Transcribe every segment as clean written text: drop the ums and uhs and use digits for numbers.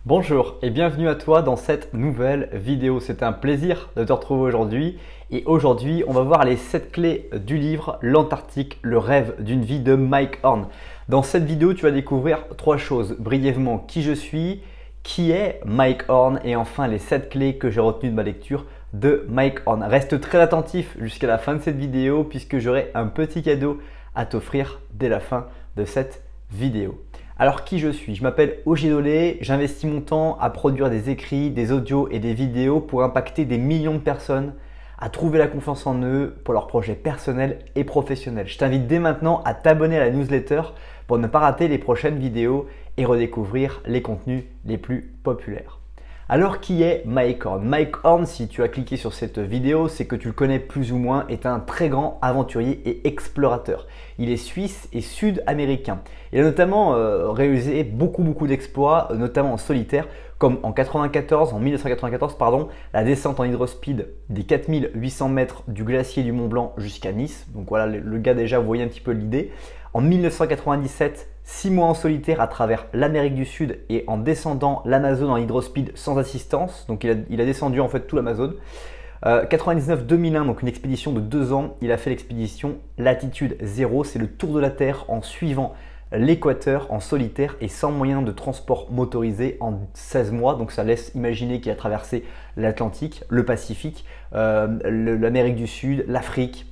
Bonjour et bienvenue à toi dans cette nouvelle vidéo. C'est un plaisir de te retrouver aujourd'hui et aujourd'hui on va voir les 7 clés du livre L'Antarctique, le rêve d'une vie de Mike Horn. Dans cette vidéo tu vas découvrir 3 choses brièvement: qui je suis, qui est Mike Horn et enfin les 7 clés que j'ai retenues de ma lecture de Mike Horn. Reste très attentif jusqu'à la fin de cette vidéo puisque j'aurai un petit cadeau à t'offrir dès la fin de cette vidéo. Alors qui je suis? Je m'appelle Ogier Dolé, j'investis mon temps à produire des écrits, des audios et des vidéos pour impacter des millions de personnes à trouver la confiance en eux pour leurs projets personnels et professionnels. Je t'invite dès maintenant à t'abonner à la newsletter pour ne pas rater les prochaines vidéos et redécouvrir les contenus les plus populaires. Alors qui est Mike Horn? Mike Horn, si tu as cliqué sur cette vidéo, c'est que tu le connais plus ou moins, est un très grand aventurier et explorateur. Il est suisse et sud-américain. Il a notamment réalisé beaucoup d'exploits, notamment en solitaire, comme en 1994, la descente en hydrospeed des 4800 mètres du glacier du Mont Blanc jusqu'à Nice. Donc voilà, le gars déjà, vous voyez un petit peu l'idée. En 1997, 6 mois en solitaire à travers l'Amérique du Sud et en descendant l'Amazone en hydrospeed sans assistance. Donc il a descendu en fait tout l'Amazone. 99-2001, donc une expédition de 2 ans, il a fait l'expédition Latitude 0. C'est le tour de la Terre en suivant l'équateur en solitaire et sans moyen de transport motorisé en 16 mois. Donc ça laisse imaginer qu'il a traversé l'Atlantique, le Pacifique, l'Amérique du Sud, l'Afrique,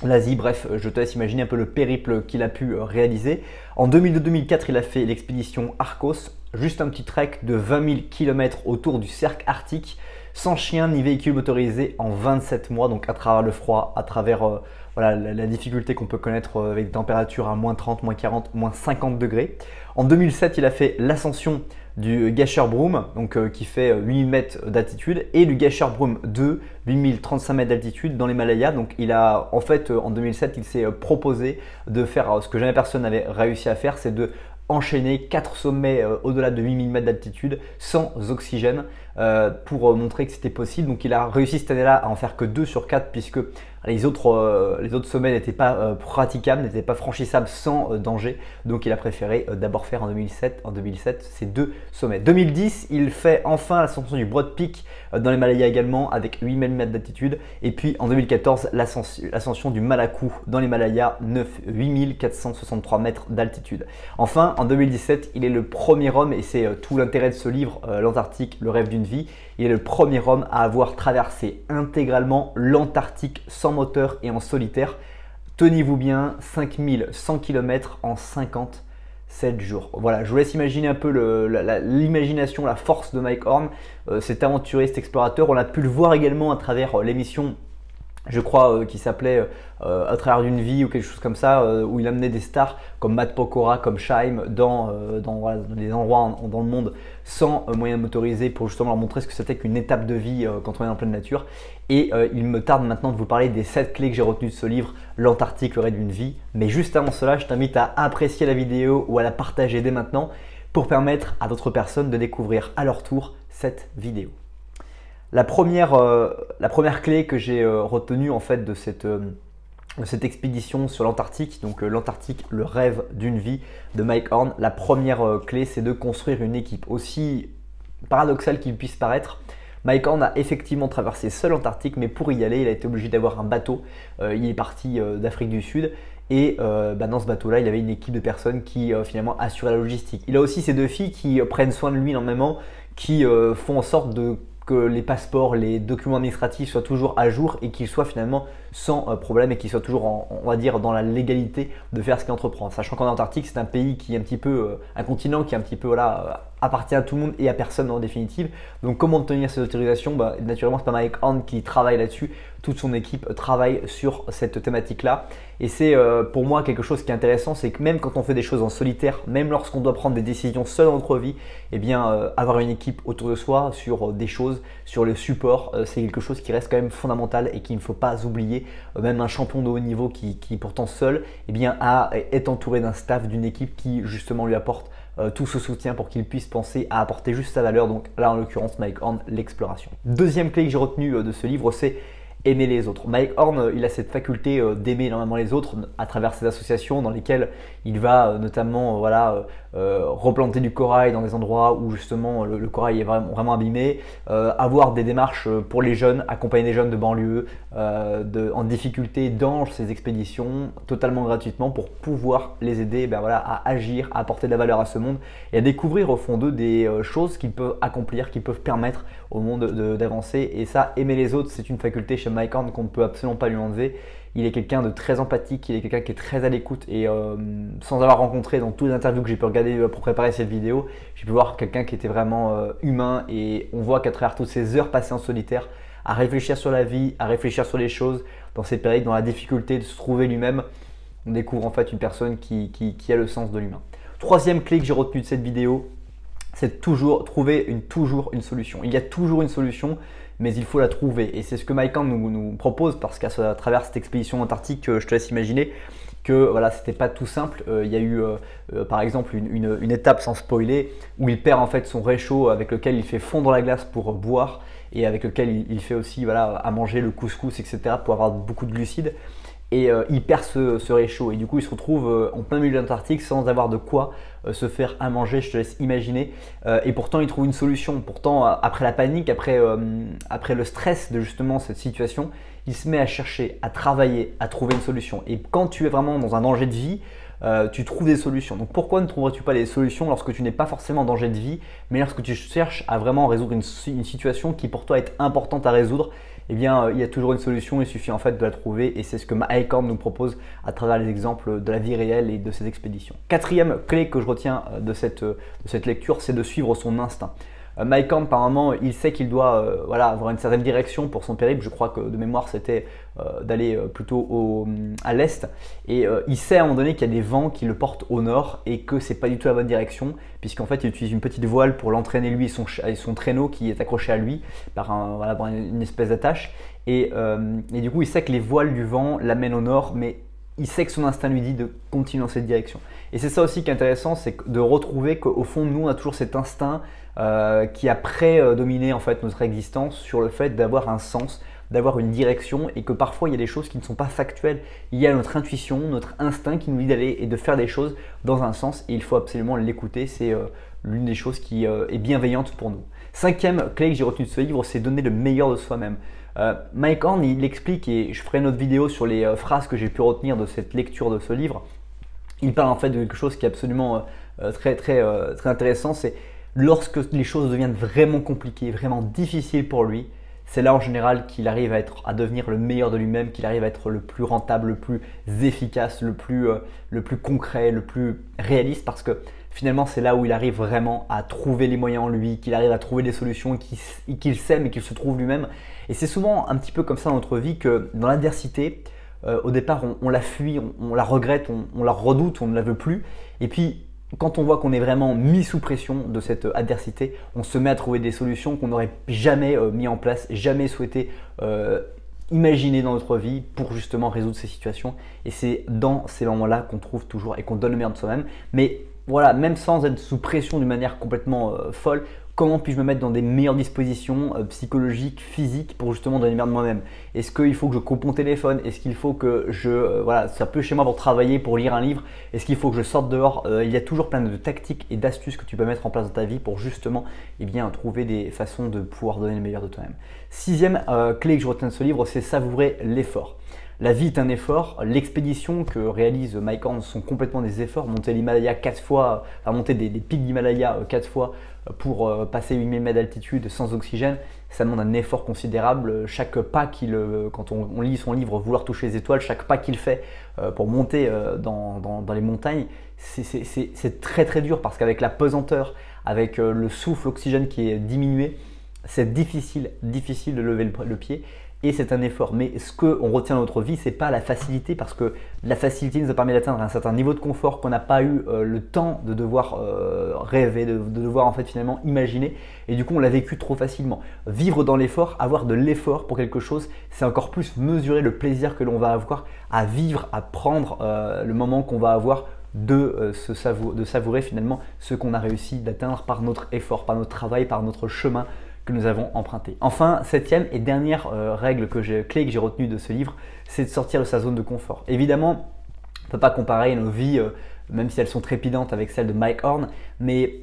l'Asie, bref, je te laisse imaginer un peu le périple qu'il a pu réaliser. En 2002-2004, il a fait l'expédition Arcos, juste un petit trek de 20 000 km autour du cercle arctique, sans chien ni véhicule motorisé en 27 mois, donc à travers le froid, à travers voilà, la difficulté qu'on peut connaître avec des températures à moins 30, moins 40, moins 50 degrés. En 2007, il a fait l'ascension du Gasherbrum, donc qui fait 8000 mètres d'altitude, et du Gasherbrum 2, 8035 mètres d'altitude dans l'Himalaya. Donc il a, en fait, en 2007, il s'est proposé de faire ce que jamais personne n'avait réussi à faire, c'est de enchaîner 4 sommets au-delà de 8000 mètres d'altitude sans oxygène pour montrer que c'était possible. Donc il a réussi cette année-là à en faire que 2 sur 4 puisque les autres sommets n'étaient pas praticables, n'étaient pas franchissables sans danger. Donc il a préféré d'abord faire en 2007 ces 2 sommets. 2010, il fait enfin l'ascension du Broad Peak dans l'Himalaya également avec 8000 mètres d'altitude. Et puis en 2014, l'ascension du Malakou dans l'Himalaya, 8463 mètres d'altitude. Enfin, en 2017, il est le premier homme, et c'est tout l'intérêt de ce livre, L'Antarctique, le rêve d'une vie, il est le premier homme à avoir traversé intégralement l'Antarctique sans moteur et en solitaire. Tenez-vous bien, 5100 km en 57 jours. Voilà, je vous laisse imaginer un peu l'imagination, la force de Mike Horn, cet aventurier, cet explorateur. On a pu le voir également à travers l'émission, je crois, qui s'appelait À travers d'une vie ou quelque chose comme ça, où il amenait des stars comme Matt Pokora, comme Shaim dans des endroits dans le monde sans moyen motorisé pour justement leur montrer ce que c'était qu'une étape de vie quand on est en pleine nature. Et il me tarde maintenant de vous parler des 7 clés que j'ai retenues de ce livre, L'Antarctique, le rêve d'une vie. Mais juste avant cela, je t'invite à apprécier la vidéo ou à la partager dès maintenant pour permettre à d'autres personnes de découvrir à leur tour cette vidéo. La première clé que j'ai retenue en fait de cette expédition sur l'Antarctique, donc l'Antarctique, le rêve d'une vie de Mike Horn, la première clé, c'est de construire une équipe. Aussi paradoxal qu'il puisse paraître, Mike Horn a effectivement traversé seul l'Antarctique, mais pour y aller, il a été obligé d'avoir un bateau. Il est parti d'Afrique du Sud et dans ce bateau-là, il avait une équipe de personnes qui finalement assuraient la logistique. Il a aussi ses 2 filles qui prennent soin de lui énormément, qui font en sorte que les passeports, les documents administratifs soient toujours à jour et qu'ils soient finalement sans problème et qu'ils soient toujours, on va dire, dans la légalité de faire ce qu'il entreprend. Sachant qu'en Antarctique, c'est un pays qui est un petit peu, un continent qui est un petit peu, voilà, appartient à tout le monde et à personne en définitive. Donc comment obtenir ces autorisations? Naturellement, c'est pas Mike Horn qui travaille là-dessus. Toute son équipe travaille sur cette thématique-là. Et c'est pour moi quelque chose qui est intéressant, c'est que même quand on fait des choses en solitaire, même lorsqu'on doit prendre des décisions seul dans notre vie, eh bien avoir une équipe autour de soi sur des choses, sur le support, c'est quelque chose qui reste quand même fondamental et qu'il ne faut pas oublier. Même un champion de haut niveau qui pourtant seul, eh bien, est entouré d'un staff, d'une équipe qui justement lui apporte tout ce soutien pour qu'il puisse penser à apporter juste sa valeur. Donc là en l'occurrence Mike Horn, l'exploration. Deuxième clé que j'ai retenue de ce livre, c'est aimer les autres. Mike Horn, il a cette faculté d'aimer énormément les autres à travers ses associations dans lesquelles il va notamment replanter du corail dans des endroits où justement le corail est vraiment abîmé, avoir des démarches pour les jeunes, accompagner des jeunes de banlieue en difficulté dans ces expéditions totalement gratuitement pour pouvoir les aider à agir, à apporter de la valeur à ce monde et à découvrir au fond d'eux des choses qu'ils peuvent accomplir, qui peuvent permettre au monde d'avancer. Et ça, aimer les autres, c'est une faculté chez Mike Horn qu'on ne peut absolument pas lui enlever. Il est quelqu'un de très empathique, il est quelqu'un qui est très à l'écoute et sans avoir rencontré dans toutes les interviews que j'ai pu regarder pour préparer cette vidéo, j'ai pu voir quelqu'un qui était vraiment humain et on voit qu'à travers toutes ces heures passées en solitaire, à réfléchir sur la vie, à réfléchir sur les choses, dans ces périodes, dans la difficulté de se trouver lui-même, on découvre en fait une personne qui a le sens de l'humain. Troisième clé que j'ai retenue de cette vidéo, c'est toujours trouver une solution. Il y a toujours une solution, mais il faut la trouver. Et c'est ce que Mike Horn nous propose parce qu'à travers cette expédition antarctique, je te laisse imaginer que voilà, c'était pas tout simple. Il y a eu par exemple une étape sans spoiler où il perd en fait son réchaud avec lequel il fait fondre la glace pour boire et avec lequel il fait aussi à manger le couscous, etc. pour avoir beaucoup de glucides. Et il perd ce réchaud et du coup il se retrouve en plein milieu de l'Antarctique sans avoir de quoi se faire à manger, je te laisse imaginer. Et pourtant il trouve une solution. Pourtant après la panique, après le stress de justement cette situation, il se met à chercher, à travailler, à trouver une solution. Et quand tu es vraiment dans un danger de vie, tu trouves des solutions. Donc pourquoi ne trouverais-tu pas des solutions lorsque tu n'es pas forcément en danger de vie, mais lorsque tu cherches à vraiment résoudre une situation qui pour toi est importante à résoudre? Eh bien, il y a toujours une solution, il suffit en fait de la trouver et c'est ce que Mike Horn nous propose à travers les exemples de la vie réelle et de ses expéditions. Quatrième clé que je retiens de cette lecture, c'est de suivre son instinct. Mike Horn, par moment, il sait qu'il doit avoir une certaine direction pour son périple. Je crois que de mémoire, c'était d'aller plutôt à l'est. Et il sait à un moment donné qu'il y a des vents qui le portent au nord et que c'est pas du tout la bonne direction, puisqu'en fait, il utilise une petite voile pour l'entraîner lui et son traîneau qui est accroché à lui par une espèce d'attache. Et du coup, il sait que les voiles du vent l'amènent au nord, mais il sait que son instinct lui dit de continuer dans cette direction. Et c'est ça aussi qui est intéressant, c'est de retrouver qu'au fond de nous, on a toujours cet instinct qui a prédominé en fait notre existence sur le fait d'avoir un sens, d'avoir une direction et que parfois il y a des choses qui ne sont pas factuelles. Il y a notre intuition, notre instinct qui nous dit d'aller et de faire des choses dans un sens et il faut absolument l'écouter. C'est l'une des choses qui est bienveillante pour nous. Cinquième clé que j'ai retenue de ce livre, c'est donner le meilleur de soi-même. Mike Horn, il explique, et je ferai une autre vidéo sur les phrases que j'ai pu retenir de cette lecture de ce livre. Il parle en fait de quelque chose qui est absolument très intéressant, c'est lorsque les choses deviennent vraiment compliquées, vraiment difficiles pour lui, c'est là en général qu'il arrive à devenir le meilleur de lui-même, qu'il arrive à être le plus rentable, le plus efficace, le plus concret, le plus réaliste parce que finalement c'est là où il arrive vraiment à trouver les moyens en lui, qu'il arrive à trouver des solutions qu'il sait mais qu'il se trouve lui-même. Et c'est souvent un petit peu comme ça dans notre vie que dans l'adversité, au départ on la fuit, on la regrette, on la redoute, on ne la veut plus. Et puis quand on voit qu'on est vraiment mis sous pression de cette adversité, on se met à trouver des solutions qu'on n'aurait jamais mis en place, jamais souhaité imaginer dans notre vie pour justement résoudre ces situations. Et c'est dans ces moments-là qu'on trouve toujours et qu'on donne le meilleur de soi-même. Mais voilà, même sans être sous pression d'une manière complètement folle, comment puis-je me mettre dans des meilleures dispositions psychologiques, physiques pour justement donner le meilleur de moi-même? Est-ce qu'il faut que je coupe mon téléphone? Est-ce qu'il faut que je sois peu chez moi pour travailler, pour lire un livre? Est-ce qu'il faut que je sorte dehors? Il y a toujours plein de tactiques et d'astuces que tu peux mettre en place dans ta vie pour justement trouver des façons de pouvoir donner le meilleur de toi-même. Sixième clé que je retiens de ce livre, c'est savourer l'effort. La vie est un effort. L'expédition que réalise Mike Horn sont complètement des efforts. Monter l'Himalaya 4 fois, monter des pics d'Himalaya 4 fois pour passer 8000 mètres d'altitude sans oxygène, ça demande un effort considérable. Chaque pas quand on lit son livre Vouloir toucher les étoiles, chaque pas qu'il fait pour monter dans les montagnes, c'est très dur parce qu'avec la pesanteur, avec le souffle, l'oxygène qui est diminué, c'est difficile de lever le pied. Et c'est un effort, mais ce qu'on retient dans notre vie, c'est pas la facilité parce que la facilité nous a permis d'atteindre un certain niveau de confort qu'on n'a pas eu le temps de devoir rêver, de devoir en fait finalement imaginer et du coup on l'a vécu trop facilement. Vivre dans l'effort, avoir de l'effort pour quelque chose, c'est encore plus mesurer le plaisir que l'on va avoir à vivre, à prendre le moment qu'on va avoir de savourer finalement ce qu'on a réussi d'atteindre par notre effort, par notre travail, par notre chemin que nous avons emprunté. Enfin, septième et dernière clé que j'ai retenue de ce livre, c'est de sortir de sa zone de confort. Évidemment, on ne peut pas comparer nos vies, même si elles sont trépidantes, avec celles de Mike Horn, mais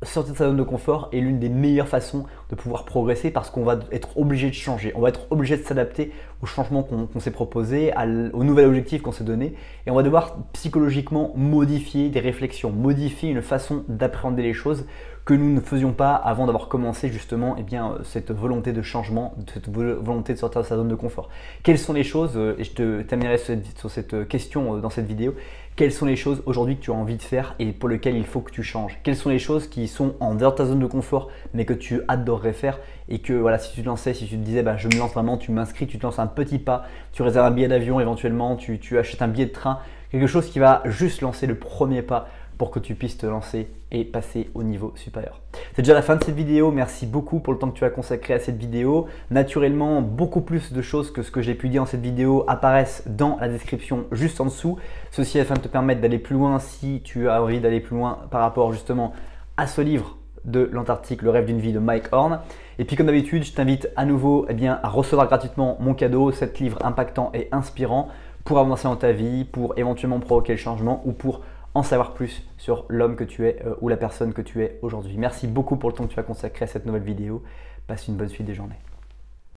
sortir de sa zone de confort est l'une des meilleures façons de pouvoir progresser parce qu'on va être obligé de changer, on va être obligé de s'adapter au changement qu'on s'est proposé, au nouvel objectif qu'on s'est donné, et on va devoir psychologiquement modifier des réflexions, modifier une façon d'appréhender les choses que nous ne faisions pas avant d'avoir commencé justement cette volonté de changement, cette volonté de sortir de sa zone de confort. Quelles sont les choses, et je terminerai sur cette question dans cette vidéo, quelles sont les choses aujourd'hui que tu as envie de faire et pour lesquelles il faut que tu changes? Quelles sont les choses qui sont en dehors de ta zone de confort mais que tu adorerais faire et que voilà, si tu te lançais, si tu te disais je me lance vraiment, tu m'inscris, tu te lances un petit pas, tu réserves un billet d'avion éventuellement, tu achètes un billet de train, quelque chose qui va juste lancer le premier pas pour que tu puisses te lancer et passer au niveau supérieur. C'est déjà la fin de cette vidéo, merci beaucoup pour le temps que tu as consacré à cette vidéo. Naturellement, beaucoup plus de choses que ce que j'ai pu dire dans cette vidéo apparaissent dans la description juste en dessous. Ceci afin de te permettre d'aller plus loin si tu as envie d'aller plus loin par rapport justement à ce livre de l'Antarctique, le rêve d'une vie de Mike Horn. Et puis comme d'habitude, je t'invite à nouveau à recevoir gratuitement mon cadeau, 7 livres impactants et inspirants pour avancer dans ta vie, pour éventuellement provoquer le changement ou pour en savoir plus sur l'homme que tu es ou la personne que tu es aujourd'hui. Merci beaucoup pour le temps que tu as consacré à cette nouvelle vidéo. Passe une bonne suite des journées.